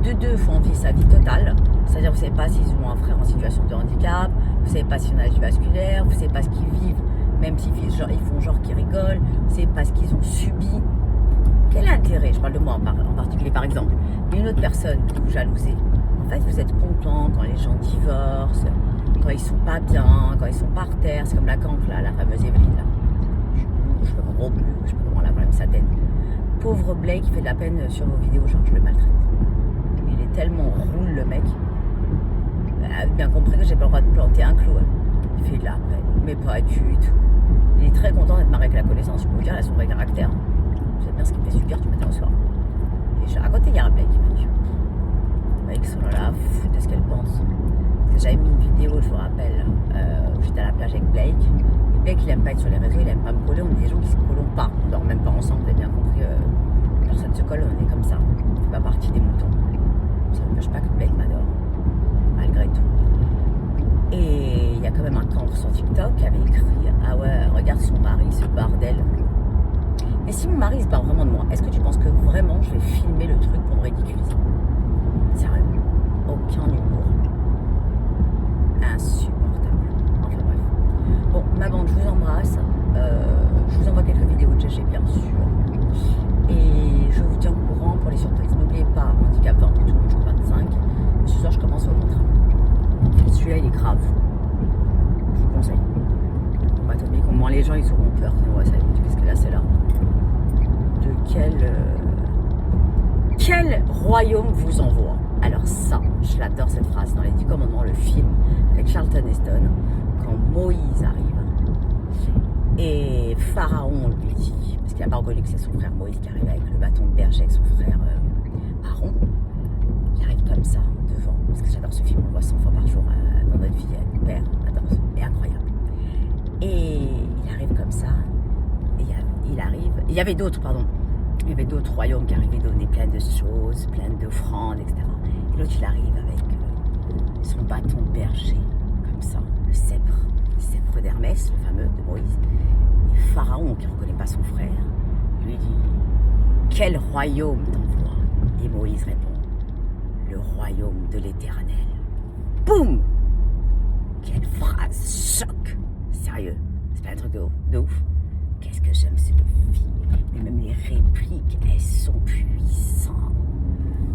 De deux, il faut envier sa vie totale. C'est-à-dire, vous ne savez pas s'ils ont un frère en situation de handicap, vous ne savez pas s'ils ont une maladie vasculaire, vous ne savez pas ce qu'ils vivent, même s'ils font genre qu'ils rigolent, vous ne savez pas ce qu'ils ont subi. Quel intérêt, je parle de moi en particulier par exemple, mais une autre personne que vous jalousez, en fait, vous êtes content quand les gens divorcent, quand ils sont pas bien, quand ils sont par terre, c'est comme la canque là, la fameuse Evelyne là. Je sais pas comment elle a même sa tête. Pauvre Blake, il fait de la peine sur vos vidéos, genre je le maltraite. Il est tellement roule le mec. Elle a bien compris que j'ai pas le droit de planter un clou. Il fait de la peine, mais pas du tout. Il est très content d'être marié avec la connaissance. Je peux vous dire, elle a son vrai caractère. Vous savez bien ce qu'il me fait subir du matin au soir. Et à côté, il y a un Blake qui m'a dit. Avec son là, fou de ce qu'elle pense. Parce que j'avais mis une vidéo, je vous rappelle, où j'étais à la plage avec Blake. Et Blake, il aime pas être sur les réseaux, il aime pas me coller. On est des gens qui se collent pas. On dort même pas ensemble, vous avez bien compris. Personne ne se colle, on est comme ça. On fait pas partie des moutons. Ça ne m'empêche pas que Blake m'adore, malgré tout. Et il y a quand même un cancre sur TikTok qui avait écrit, ah ouais, regarde son mari, ce bordel. Mais si mon mari se barre vraiment de moi, est-ce que tu penses que vraiment je vais filmer le truc pour me ridiculiser? Sérieux, aucun humour. Insupportable. Enfin bref. Bon, ma bande, je vous embrasse. Je vous envoie quelques vidéos de GG, bien sûr. Et je vous tiens au courant pour les surprises. N'oubliez pas, handicap 20 pour tout le monde jusqu'au 25. Ce soir, je commence au contrat. Celui-là, il est grave. Je vous conseille. On va t'oublier qu'au moins les gens, ils auront peur. Sinon, on va savoir qu'est-ce que là, c'est là. De quel royaume vous envoie? Alors ça, je l'adore cette phrase. Dans les 10 commandements, le film avec Charlton Heston, quand Moïse arrive, et Pharaon lui dit, parce qu'il n'a pas reconnu que c'est son frère Moïse qui arrive avec le bâton de berger avec son frère Aaron, il arrive comme ça, devant, parce que j'adore ce film, on le voit 100 fois par jour dans notre vie, avec mon père, j'adore, c'est incroyable. Et il arrive comme ça, et il y avait d'autres, pardon, il y avait d'autres royaumes qui arrivaient donner plein de choses, plein d'offrandes, etc. Et l'autre, il arrive avec son bâton de berger, comme ça, le sceptre d'Hermès, le fameux de Moïse. Et Pharaon, qui ne reconnaît pas son frère, lui dit, quel royaume t'envoie? Et Moïse répond, le royaume de l'Éternel. Boum! Quelle phrase choc! Sérieux, c'est pas un truc de ouf. Qu'est-ce que j'aime ce film. Mais même les répliques, elles sont puissantes.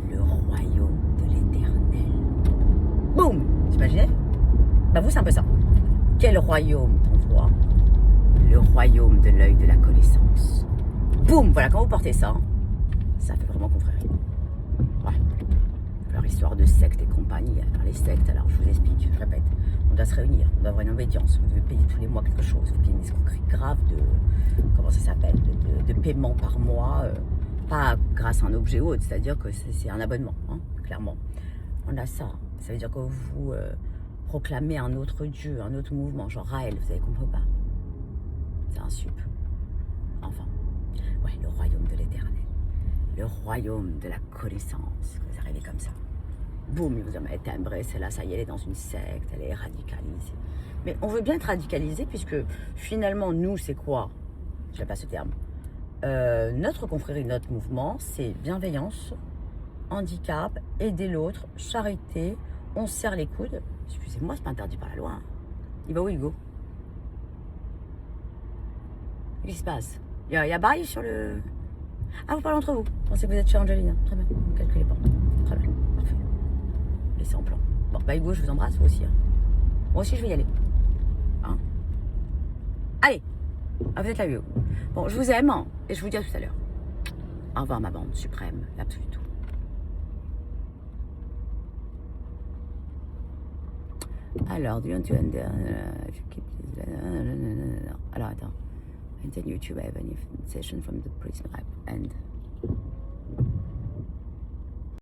Le royaume de l'Éternel. Boum! T'imaginais? Bah vous, c'est un peu ça. Quel royaume t'envoie? Le royaume de l'œil de la connaissance. Boum! Voilà, quand vous portez ça, ça fait vraiment confrérie. Ouais. Alors, histoire de sectes et compagnie. Alors, les sectes, alors, je vous explique, je répète. On doit se réunir, on doit avoir une obédience. Vous devez payer tous les mois quelque chose. Vous payez une escroquerie grave de... Comment ça s'appelle? De paiement par mois. Pas grâce à un objet ou autre. C'est-à-dire que c'est un abonnement, hein, clairement. On a ça. Ça veut dire que vous proclamez un autre Dieu, un autre mouvement, genre Raël, vous avez compris ou pas? C'est un sup. Enfin, ouais, le royaume de l'éternel. Le royaume de la connaissance. Vous arrivez comme ça. Boum, ils vous disent, mais timbré, celle-là, ça y est, elle est dans une secte, elle est radicalisée. Mais on veut bien être radicalisé, puisque finalement, nous, c'est quoi? Je n'aime pas ce terme. Notre confrérie, notre mouvement, c'est bienveillance, handicap, aider l'autre, charité, on se serre les coudes. Excusez-moi, c'est pas interdit par la loi. Hein. Il va où, Hugo? Qu'est-ce qui se passe? Il y a bail sur le... Ah, vous parlez entre vous. Pensez que vous êtes chez Angeline. Très bien, vous calculez pas. Très bien, parfait. Laissez en plan. Bon, bah Hugo, je vous embrasse, vous aussi. Hein. Moi aussi, je vais y aller. Hein? Allez. Ah, vous êtes là, Hugo. Bon, je vous aime hein, et je vous dis à tout à l'heure. Au revoir, ma bande suprême, l'absolu tout. Alors, do you want to end alors, attends. And then YouTube, I have any session from the prison app. And